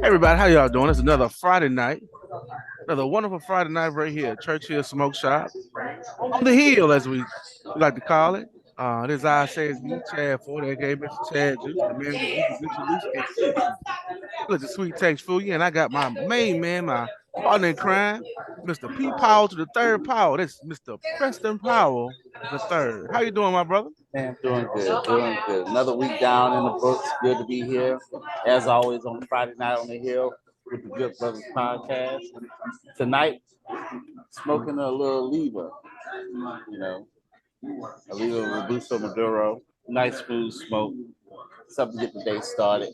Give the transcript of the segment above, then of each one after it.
Everybody, how y'all doing? It's another Friday night, another wonderful Friday night right here at Churchill Smoke Shop on the hill, as we like to call it. This I says me, Chad Ford, aka Mr. Chad Juice, the man with the juice is loose and juicy. Look, the sweet text for you, and I got my main man, my partner in crime, Mr. P. Powell to the third Powell. That's Mr. Preston Powell the third. How you doing, my brother? Man, doing good, doing good. Another week down in the books. Good to be here. As always, on Friday night on the hill with the Good Brothers podcast. Tonight, smoking a little Leva, you know, a Leva Robusto Maduro. Nice smooth smoke. Something to get the day started.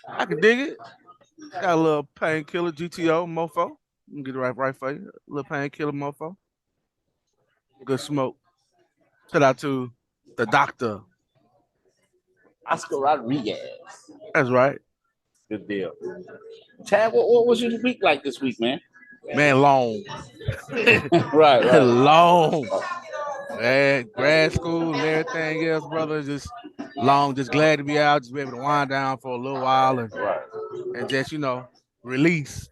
I can dig it. Got a little painkiller GTO mofo. Let me get it right for you. A little painkiller mofo. Good smoke. Shout out to the doctor. Oscar Rodriguez. That's right. Good deal. Chad, what was your week like this week, man? Man, long. Right. Long. Man, grad school and everything else, brother. Just long. Just glad to be out. Just be able to wind down for a little while Right. and just, release.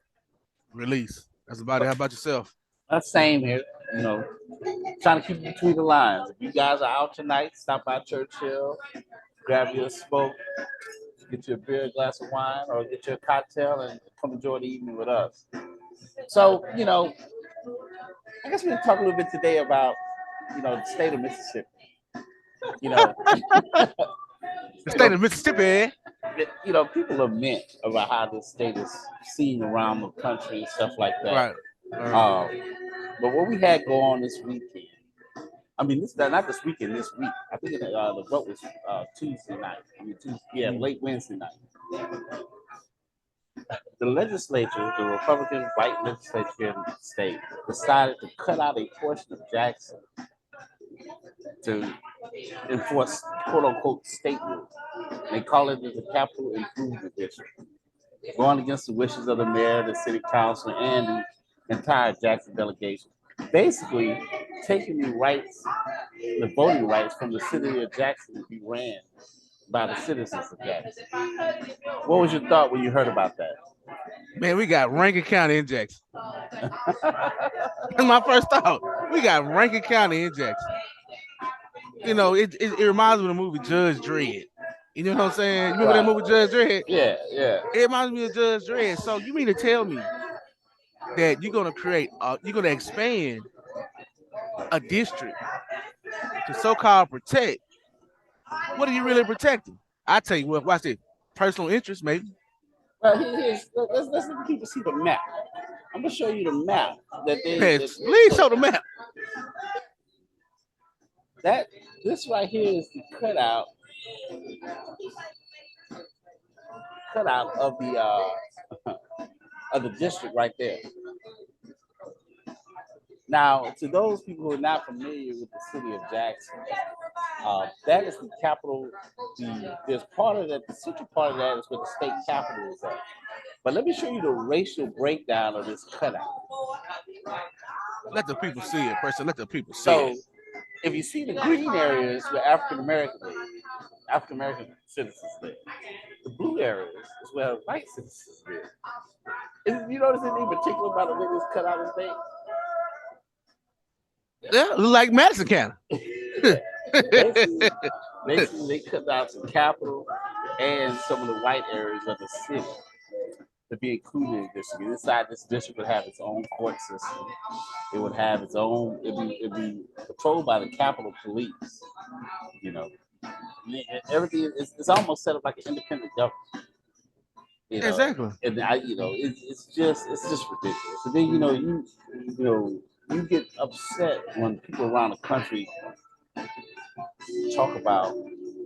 Release. That's about it. How about yourself? That's same here. You know, trying to keep between the lines. If you guys are out tonight, stop by Churchill, grab your smoke, get you a beer, a glass of wine, or get you a cocktail and come enjoy the evening with us. So, I guess we're gonna talk a little bit today about, the state of Mississippi. You know, The you know, state of Mississippi. people lament about how this state is seen around the country and stuff like that. Right. Um, but what we had go on this weekend, I mean, this not this weekend, this week. I think the vote was Tuesday night. Late Wednesday night. The legislature, the Republican white legislature in the state, decided to cut out a portion of Jackson to enforce quote unquote state rules. They call it the Capital Improvement District, going against the wishes of the mayor, the city council, and the entire Jackson delegation. Basically, taking the voting rights from the city of Jackson to be ran by the citizens of Jackson. What was your thought when you heard about that? Man, we got Rankin County in Jackson. That's my first thought. We got Rankin County in Jackson. It reminds me of the movie Judge Dredd. You know what I'm saying? You remember that movie Judge Dredd? Yeah. It reminds me of Judge Dredd. So you mean to tell me that you're gonna expand a district to so-called protect? What are you really protecting? I tell you what, watch this. Personal interest, maybe. Well, let's let people see the map. I'm gonna show you the map Please show the map. That this right here is the cutout of the of the district right there. Now, to those people who are not familiar with the city of Jackson, that is the capital. There's part of that. The central part of that is where the state capital is at. But let me show you the racial breakdown of this cutout. Let the people see it, person. Let the people see So, it. if you see the green areas where African American citizens live, the blue areas is where white citizens live. You notice anything particular about the way this cutout is made? Yeah, like Madison County. basically, they cut out the capital and some of the white areas of the city to be included in this district. Inside this district would have its own court system. It would have its own. It'd be patrolled by the Capitol Police. You know, everything is it's almost set up like an independent government. Exactly. And it's just ridiculous. And then you get upset when people around the country talk about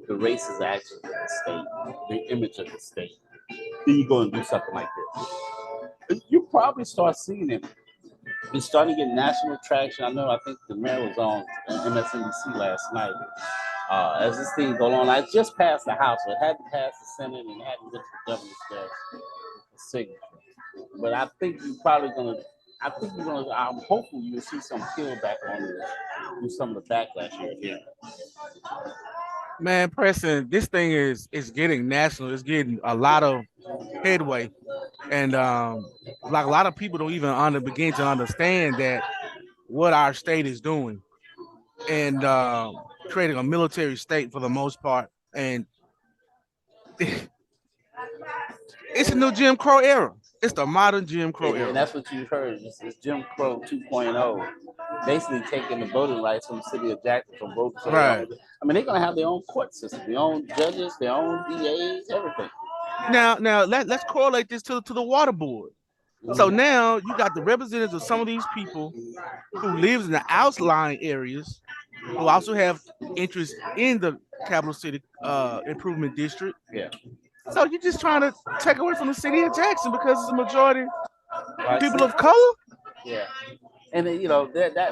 the racist actions of the state, the image of the state. Then you go and do something like this. You probably start seeing it. It's starting to get national traction. I think the mayor was on MSNBC last night. As this thing going on, I just passed the House, so it hadn't passed the Senate and it hadn't went to the governor's desk for signature. But I think you're probably gonna. I'm hopeful you'll see some peelback on this, do some of the backlash you're hearing. Man, Preston, this thing is getting national. It's getting a lot of headway, and like a lot of people don't even begin to understand that what our state is doing, and creating a military state for the most part, and it's a new Jim Crow era. It's the modern Jim Crow And era. that's what you heard. It's Jim Crow 2.0, basically taking the voting rights from the city of Jackson from voters. So they Right. don't, I mean, they're going to have their own court system, their own judges, their own DAs, everything. Now let's correlate this to the water board. So Mhm. now you got the representatives of some of these people who lives in the outlying areas who also have interest in the capital city improvement district. Yeah. So you're just trying to take away from the city of Jackson because it's a majority Right. people See, of color. yeah. And then,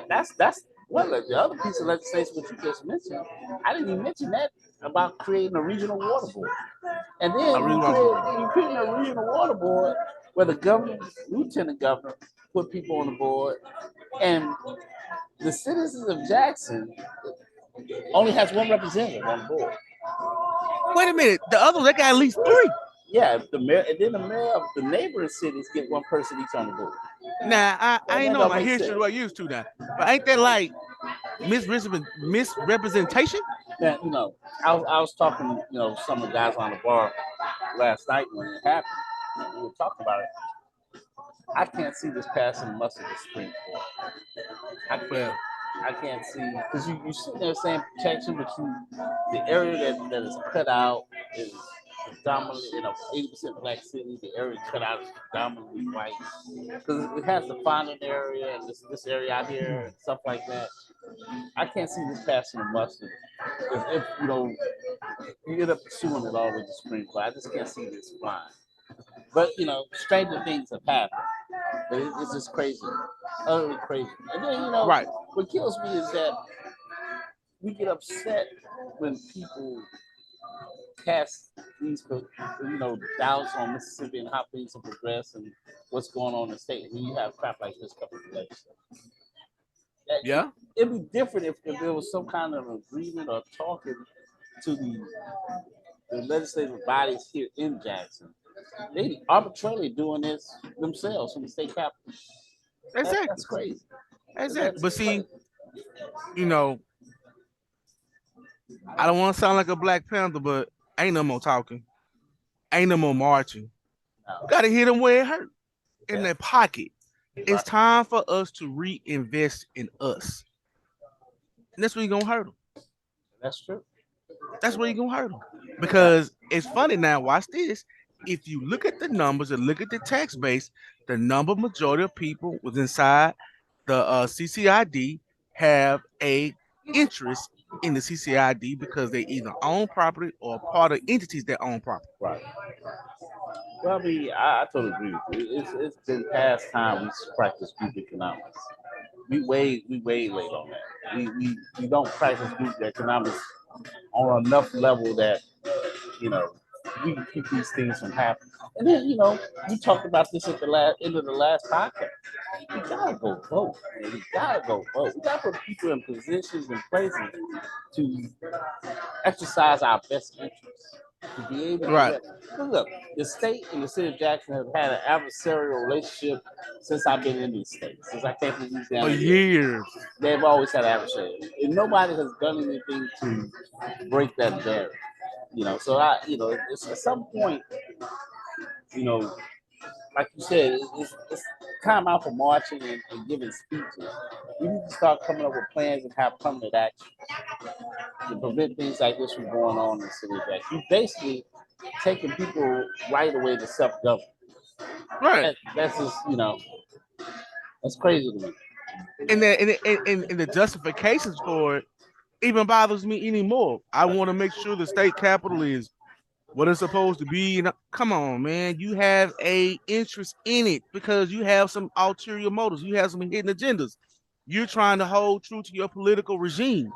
that's one of the other piece of legislation which you just mentioned. I didn't even mention that about creating a regional water board. And I then really want to. you create a regional water board where the governor, lieutenant governor, put people on the board, and the citizens of Jackson only has one representative on the board. Wait a minute. The other they got at least three. Yeah, the mayor, and then the mayor of the neighboring cities get one person each on the board. Now I ain't That know don't my make history sense. the way I used to now, but ain't that like misrepresentation? Now, I was talking, some of the guys on the bar last night when it happened. We were talking about it. I can't see this passing muster of the Supreme Court. I can't. Well, I can't see because you sitting there saying protection, but the area that is cut out is predominantly 80% black city. The area cut out is predominantly white because it has the farming area and this area out here and stuff like that. I can't see this passing a muster if you end up pursuing it all with the Supreme Court. I just can't see this flying. But stranger things have happened. But it's just crazy, utterly crazy. And then right. what kills me is that we get upset when people cast these doubts on Mississippi and how things have progressed and what's going on in the state. When you have crap like this couple of days, Yeah. it'd be different if there was some kind of agreement or talking to the legislative bodies here in Jackson. They arbitrarily doing this themselves from the state capitol. Exactly. That's crazy. Exactly. That's But see, crazy. you know, I don't want to sound like a Black Panther, but ain't no more talking. Ain't no more marching. No. Got to hit them where it hurt, in Yeah. their pocket. It's Right. time for us to reinvest in us. And that's where you're going to hurt them. That's true. That's where you're going to hurt them. Yeah. Because it's funny now, watch this. If you look at the numbers and look at the tax base, the number majority of people was inside the CCID have a interest in the CCID because they either own property or part of entities that own property. Right. Well, I mean, I totally agree with you. It's been past time we practice group economics. We way late on that. We don't practice group economics on enough level that you know we can keep these things from happening. And then we talked about this at the last end of the last podcast. We gotta go vote. Man. We gotta go vote. We gotta put people in positions and places to exercise our best interests. To be able to Right. look, the state and the city of Jackson have had an adversarial relationship since I've been in these states. Since I came from For Louisiana, years. they've always had adversarial. And nobody has done anything to break that barrier. So it's at some point, you know, like you said, it's time out for marching and giving speeches. We need to start coming up with plans and have permanent action to prevent things like this from going on in the city of Jackson. You basically taking people right away to self-government. Right. That's just that's crazy to me. And the justifications for it even bothers me anymore. I want to make sure the state capital is what it's supposed to be. And come on, man, you have a interest in it because you have some ulterior motives. You have some hidden agendas. You're trying to hold true to your political regime.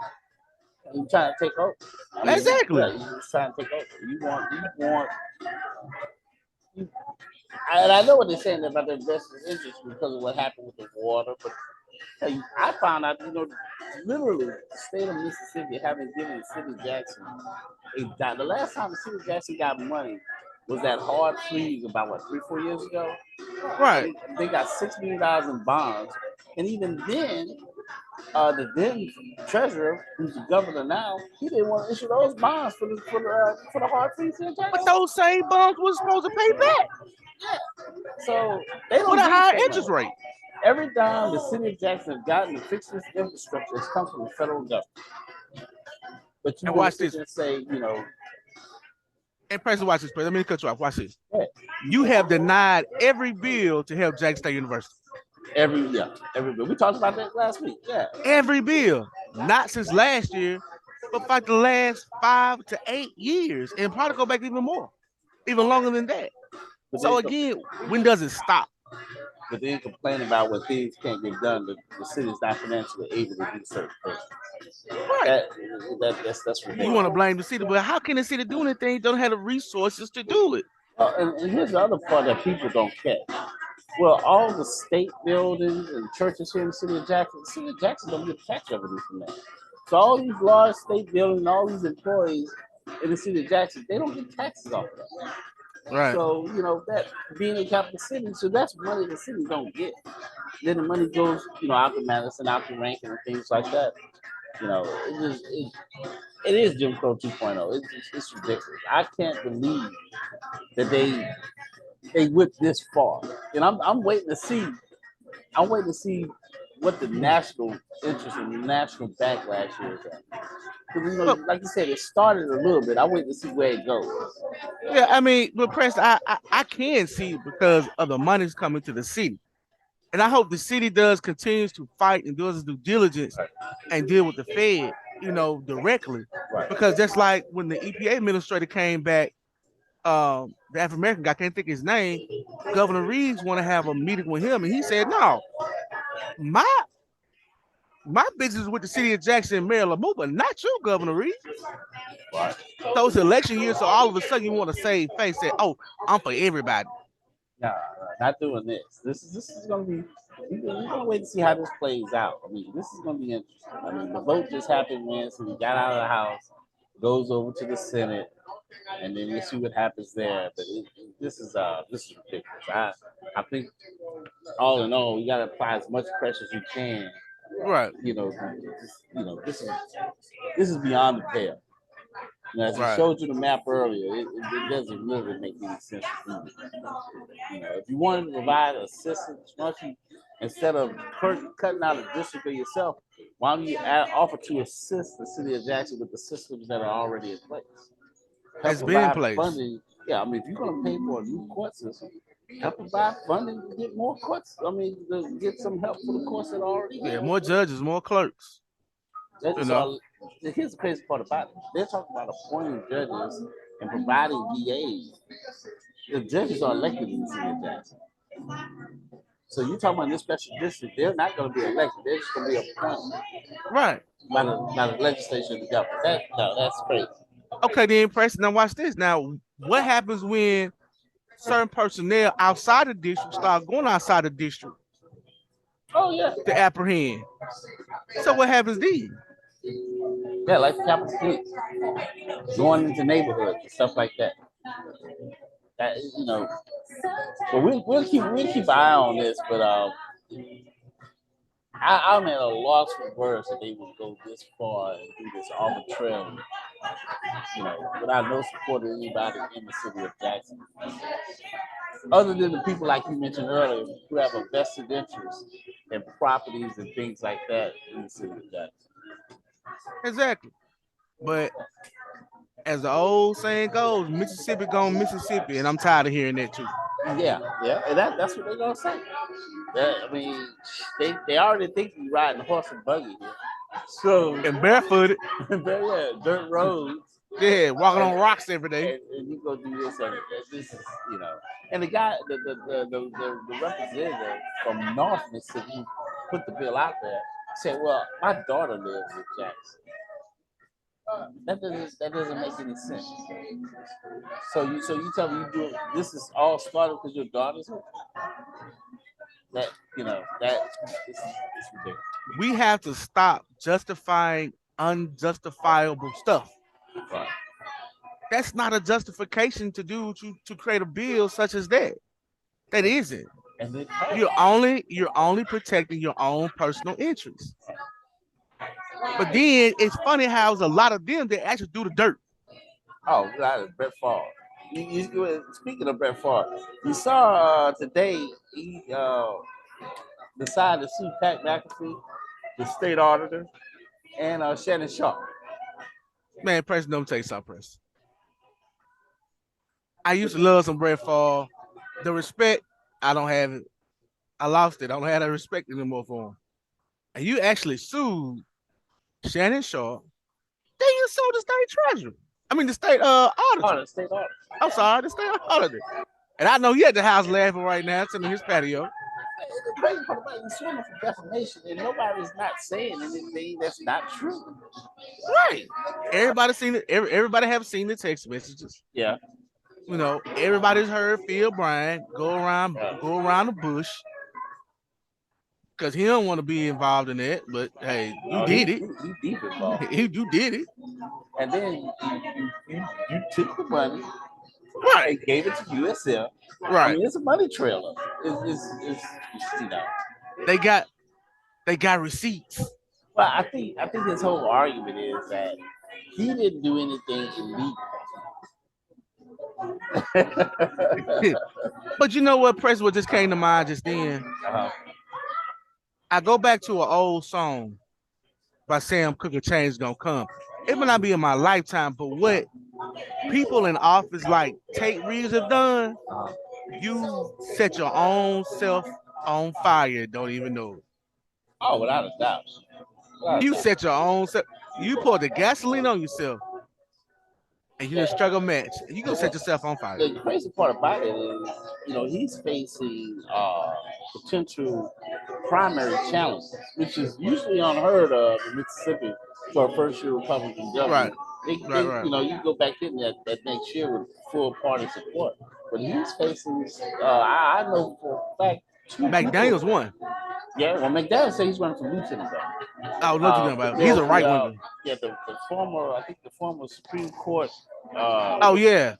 You trying to take over. I mean, Exactly. you're just trying to take over. You, and I know what they're saying about their best interest because of what happened with the water, but hey, I found out, literally, the state of Mississippi haven't given the city of Jackson a dime. The last time the city of Jackson got money was that hard freeze about what 3, 4 years ago. Right. They got $6 million in bonds, and even then, the then treasurer, who's the governor now, he didn't want to issue those bonds for the hard freeze in But Jackson. those same bonds was supposed to pay back So they with don't a give us higher that money. interest rate. Every dime the city of Jackson has gotten to fix this infrastructure has come from the federal government. But you And want to watch sit this. there and say, And President, watch this. Let me cut you off. Watch this. hey, You have denied every bill to help Jackson State University. every bill. We talked about that last week. Yeah. Every bill. Not since last year, but for like the last 5 to 8 years. And probably go back even more. Even longer than that. But So then, again, when does it stop? but then complain about when things can't get done. The city is not financially able to do certain things. Right. That's You want to ridiculous. blame the city, but how can the city do anything? Don't have the resources to do it. Well, and here's the other part that people don't catch. Well, all the state buildings and churches here in the city of Jackson don't get tax revenue from that. So all these large state buildings and all these employees in the city of Jackson, they don't get taxes off of that. Right. So, that being a capital city, so that's money the city don't get. Then the money goes, out to Madison, out to Rankin and things like that. It is Jim Crow 2.0. It's ridiculous. I can't believe that they went this far. And I'm waiting to see. I'm waiting to see what the national interest and the national backlash is. Because Look, like you said, it started a little bit. I wait to see where it goes. yeah, I mean, but Press, I can see it because of the money's coming to the city. And I hope the city continues to fight and does its due diligence Right. and deal with the Fed, directly. Right. Because just like when the EPA administrator came back, the African American guy, I can't think his name, Governor Reeves want to have a meeting with him, and he said, "No, my my business is with the city of Jackson and Mayor Lamou, but not you, Governor Reeves." Right. So it's election year, so all of a sudden you want to save face, say, "Oh, I'm for everybody." Nah, not doing this. This is gonna be. We're gonna wait to see how this plays out. I mean, this is gonna be interesting. I mean, the vote just happened Wednesday. We got out of the House, goes over to the Senate, and then you see what happens there. But this is ridiculous. I think all in all, you gotta apply as much pressure as you can. Right, This is beyond the pale. As I right. showed you the map earlier, it doesn't really make any sense to me. If you wanted to provide assistance, why don't you, instead of cutting out a district of yourself, why don't you offer to assist the city of Jackson with the systems that are already in place? Help It's been in provide place. funding. Yeah, I mean, if you're going to pay for a new court system, help provide funding to get more courts. I mean, to get some help for the courts that are already Yeah, here. more judges, more clerks. They You just know, are, here's the crazy part about it. They're talking about appointing judges and providing DAs. The judges are elected in the city of Jackson. So you talking about this special district, they're not going to be elected. They're just going to be appointed right. by the legislature of the government. That's crazy. Okay, then, Preston. Now watch this. Now, what happens when certain personnel outside the district start going outside the district Oh yeah, to apprehend? So what happens then? yeah, like the Capitol Police going into neighborhoods and stuff like that. But we'll keep an eye on this. But I'm at a loss for words that they would go this far and do this arbitrarily, without no support of anybody in the city of Jackson, other than the people like you mentioned earlier who have a vested interest in properties and things like that in the city of Jackson. Exactly. But as the old saying goes, Mississippi gone Mississippi, and I'm tired of hearing that too. Yeah, and that's what they're gonna say. I mean, they already think we riding horse and buggy here. So, And barefooted, yeah, dirt roads. yeah, walking And, on rocks every day. and you go do this and this is and the guy the representative from North Mississippi who put the bill out there said, well, my daughter lives in Jackson. That doesn't make any sense. So you tell me you do this is all started because your daughter's here? That that it's ridiculous. we have to stop justifying unjustifiable stuff. Right. That's not a justification to do to create a bill such as that. That isn't. And it You're only protecting your own personal interests. But then it's funny how it's a lot of them that actually do the dirt. Oh, God, Brett Favre. Speaking of Brett Favre, you saw today he decided to sue Pat McAfee, the state auditor, and Shannon Sharp. Man, Press, don't take some Press. I used to love some Brett Favre. The respect, I don't have it. I lost it. I don't have that respect anymore for him. And you actually sued Shannon Sharp. Then you sued the state treasurer. I mean the state Oh, auditor. the state auditor. I'm sorry, the state auditor. And I know he at the house laughing right now, sitting in his patio. The crazy part about it, he's suing for defamation, and nobody's not saying anything that's not true. Right. Everybody seen it. Everybody have seen the text messages. Yeah. Everybody's heard Phil Bryant go around the bush because he don't want to be involved in that. But hey, you did it. He deep involved. You did it. And then you took the money Right. and gave it to USL. I Right. mean, it's a money trailer. It's you know. They got receipts. But I think his whole argument is that he didn't do anything illegal. But you know what, Press? What just came to mind just then? I go back to an old song by Sam Cooke, "A Change Gonna Come." It may not be in my lifetime, but what people in office like Tate Reeves have done, you set your own self on fire, don't even know it. Oh, without a doubt. You set your own self. You pour the gasoline on yourself, and you just struggle match. And you gonna set yourself on fire. The crazy part about it is, he's facing potential primary challenges, which is usually unheard of in Mississippi for a first-year Republican government. Right. Right. You go back in that next year with full party support, but he's facing. I know for a fact. McDaniels won. Yeah, well, McDaniel said he's running for lieutenant governor. Oh, lieutenant governor. He's a right winger. Yeah, the former Supreme Court. Oh yeah.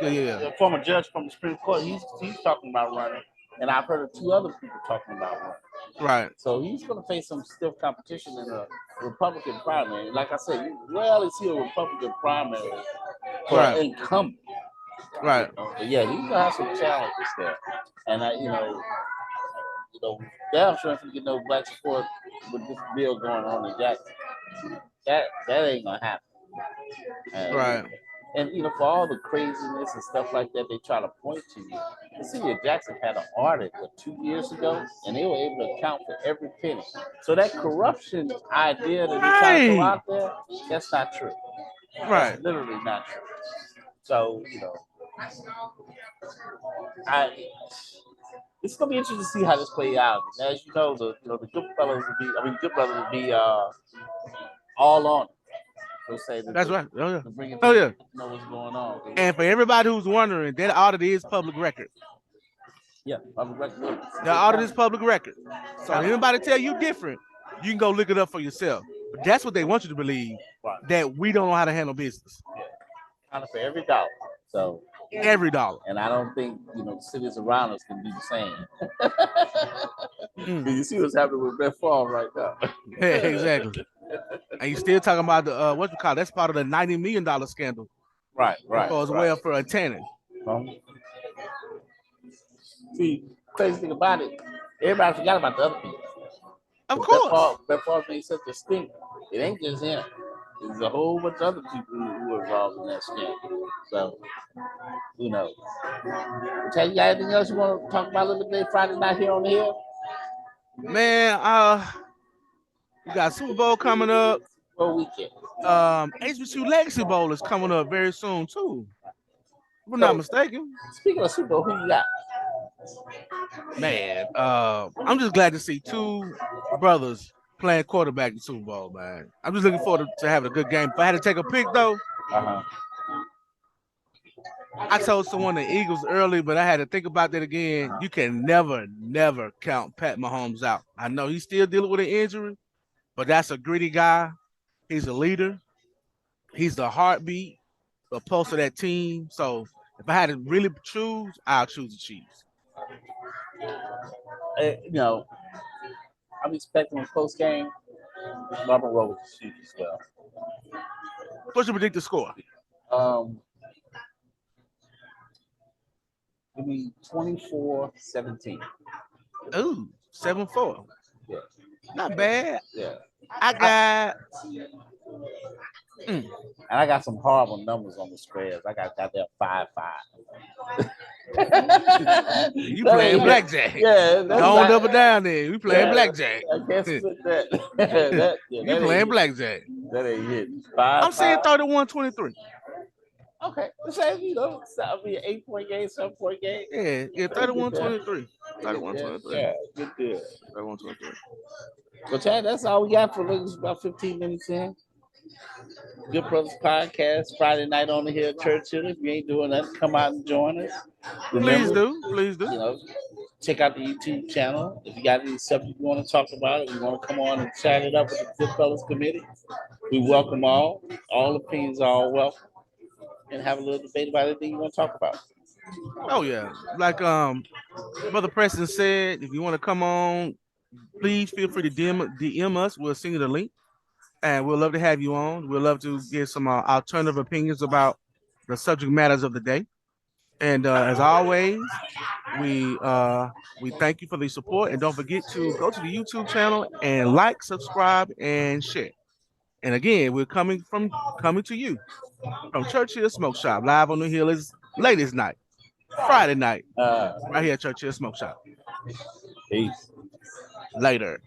The former judge from the Supreme Court. He's talking about running, and I've heard of two other people talking about running. Right. So he's going to face some stiff competition in a Republican primary. Like I said, you rarely see a Republican primary for an incumbent. Right. But yeah, he's going to have some challenges there, and damn sure if you get no black support with this bill going on in Jackson. That ain't gonna happen. Right. And for all the craziness and stuff like that they try to point to, the city of Jackson had an audit 2 years ago, and they were able to account for every penny. So that corruption idea that they try to go out there, that's not true. Right. That's literally not true. So it's gonna be interesting to see how this plays out. And as you know, the good brothers will be all on it. They'll say that. That's right. Oh yeah. Oh yeah. Know what's going on. And for everybody who's wondering, that audit is public record. Yeah, public record. The audit is public record. So if anybody tell you different, you can go look it up for yourself. But that's what they want you to believe, that we don't know how to handle business. Yeah. Kind of for every dollar. So every dollar. And I don't think the cities around us can do the same. You see what's happening with Brett Favre right now. Yeah, exactly. And you still talking about the what you call it? That's part of the $90 million scandal. Right. As well for a tenant. See, crazy thing about it, everybody forgot about the other people. Of course. Brett Favre made such a stink. It ain't just him. There's a whole bunch of other people who are involved in that scandal. So, who knows? Tell you got anything else you want to talk about a little bit Friday night here on the Hill? Man, we got Super Bowl coming up. Super Bowl weekend. HBCU Legacy Bowl is coming up very soon too. If I'm not mistaken. Speaking of Super Bowl, who you got? Man, I'm just glad to see two brothers playing quarterback in the Super Bowl, man. I'm just looking forward to having a good game. If I had to take a pick though, I told someone the Eagles early, but I had to think about that again. You can never count Pat Mahomes out. I know he's still dealing with an injury, but that's a gritty guy. He's a leader. He's the heartbeat, the pulse of that team. So if I had to really choose, I'll choose the Chiefs. You know, I'm expecting a close game. I'm gonna roll with the Chiefs as well. What's your predicted score? Um, Give me 24-17. Ooh, 7-4. Yeah. Not bad. Yeah. I got And I got some horrible numbers on the spreads. I got there 5-5. you playing blackjack. Yeah, that's Going not, up or down there. We playing yeah, blackjack. I can't split that. that, yeah, You that playing ain't blackjack. That ain't hit. 5 I'm saying 5. 31-23. Okay. The same, that'll be an 8-point game, 7-point game. Yeah, I get that. 31-23. I get that. 31-23. Yeah, good deal. 31-23. Well, Chad, that's all we got for this about 15 minutes in. Good Brothers Podcast, Friday night on the Hill, Churchill. If you ain't doing that, come out and join us. Please Remember, do. Please do. check out the YouTube channel. If you got any subject you want to talk about, if you want to come on and chat it up with the Good Brothers Committee, we welcome all. All opinions are all welcome. And have a little debate about anything you want to talk about. Oh yeah. Like Brother Preston said, if you want to come on, please feel free to DM us. We'll send you the link. And we'll love to have you on. We'll love to get some alternative opinions about the subject matters of the day. And as always, we thank you for the support. And don't forget to go to the YouTube channel and like, subscribe, and share. And again, we're coming to you from Churchill Smoke Shop, live on the Hill is ladies' night, Friday night, right here at Churchill Smoke Shop. Peace. Later.